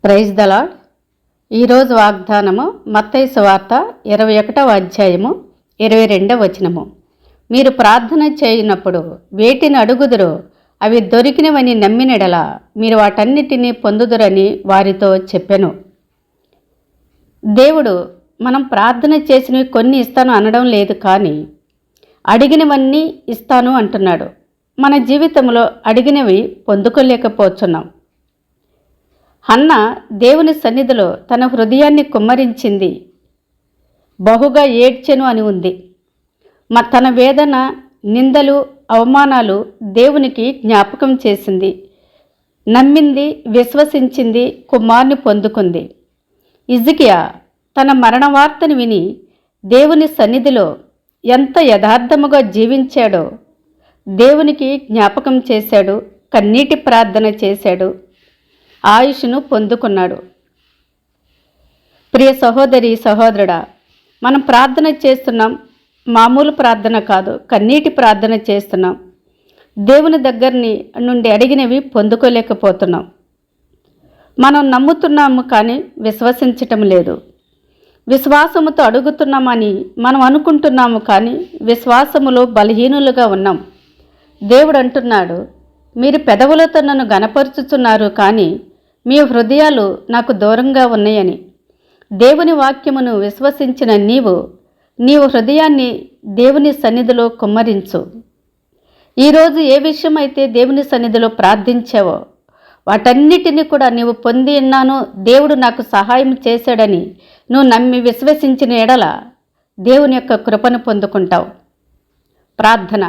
Praise the lord. ఈరోజు వాగ్దానము మత్తయి సువార్త 21వ అధ్యాయము 22వ వచనము. మీరు ప్రార్థన చేయనప్పుడు వేటిని అడుగుదురో అవి దొరికినవని నమ్మినెడల మీరు వాటన్నిటినీ పొందుదురని వారితో చెప్పెను. దేవుడు మనం ప్రార్థన చేసినవి కొన్ని ఇస్తాను అనడం లేదు, కానీ అడిగినవన్నీ ఇస్తాను అంటున్నాడు. మన జీవితంలో అడిగినవి పొందుకోలేకపోతున్నాం. హన్న దేవుని సన్నిధిలో తన హృదయాన్ని కుమ్మరించింది, బహుగా ఏడ్చెను అని ఉంది. తన వేదన, నిందలు, అవమానాలు దేవునికి జ్ఞాపకం చేసింది. నమ్మింది, విశ్వసించింది, కుమారుని పొందుకుంది. హిజ్కియా తన మరణ వార్తను విని దేవుని సన్నిధిలో ఎంత యథార్థముగా జీవించాడో దేవునికి జ్ఞాపకం చేశాడు. కన్నీటి ప్రార్థన చేశాడు, ఆయుష్ను పొందుకున్నాడు. ప్రియ సహోదరి, సహోదరుడా, మనం ప్రార్థన చేస్తున్నాం. మామూలు ప్రార్థన కాదు, కన్నీటి ప్రార్థన చేస్తున్నాం. దేవుని నుండి అడిగినవి పొందుకోలేకపోతున్నాం. మనం నమ్ముతున్నాము కానీ విశ్వసించటం లేదు. విశ్వాసముతో అడుగుతున్నామని మనం అనుకుంటున్నాము, కానీ విశ్వాసములో బలహీనులుగా ఉన్నాం. దేవుడు అంటున్నాడు, మీరు పెదవులతో నన్ను గనపరుచుతున్నారు, కానీ మీ హృదయాలు నాకు దూరంగా ఉన్నాయని. దేవుని వాక్యమును విశ్వసించిన నీవు హృదయాన్ని దేవుని సన్నిధిలో కుమ్మరించు. ఈరోజు ఏ విషయమైతే దేవుని సన్నిధిలో ప్రార్థించావో వాటన్నిటినీ కూడా నీవు పొంది ఉన్నాను, దేవుడు నాకు సహాయం చేశాడని నువ్వు నమ్మి విశ్వసించిన ఎడల దేవుని యొక్క కృపను పొందుకుంటావు. ప్రార్థన.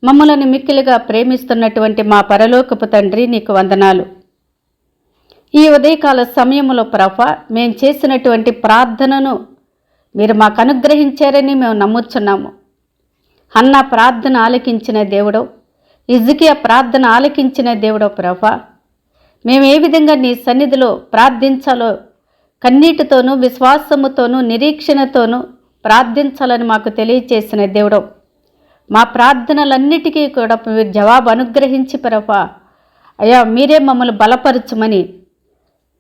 మమ్మలను మిక్కిలిగా ప్రేమిస్తున్నటువంటి మా పరలోకపు తండ్రి, నీకు వందనాలు. ఈ ఉదయకాల సమయంలో ప్రభువా, మేము చేసినటువంటి ప్రార్థనను మీరు మాకు అనుగ్రహించారని మేము నమ్ముచున్నాము. హన్నా ప్రార్థన ఆలకించిన దేవుడో, హిజ్కియా ప్రార్థన ఆలకించిన దేవుడో ప్రభువా, మేము ఏ విధంగా నీ సన్నిధిలో ప్రార్థించాలో కన్నీటితోనూ, విశ్వాసముతోనూ, నిరీక్షణతోనూ ప్రార్థించాలని మాకు తెలియచేసిన దేవుడో, మా ప్రార్థనలన్నిటికీ కూడా మీరు జవాబు అనుగ్రహించి ప్రభువా, అయ్యా మీరే మమ్మల్ని బలపరచుమని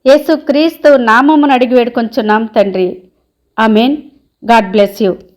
యేసుక్రీస్తు నామమున అడిగి వేడుకొంచున్నాం తండ్రి. ఆమేన్. God bless you.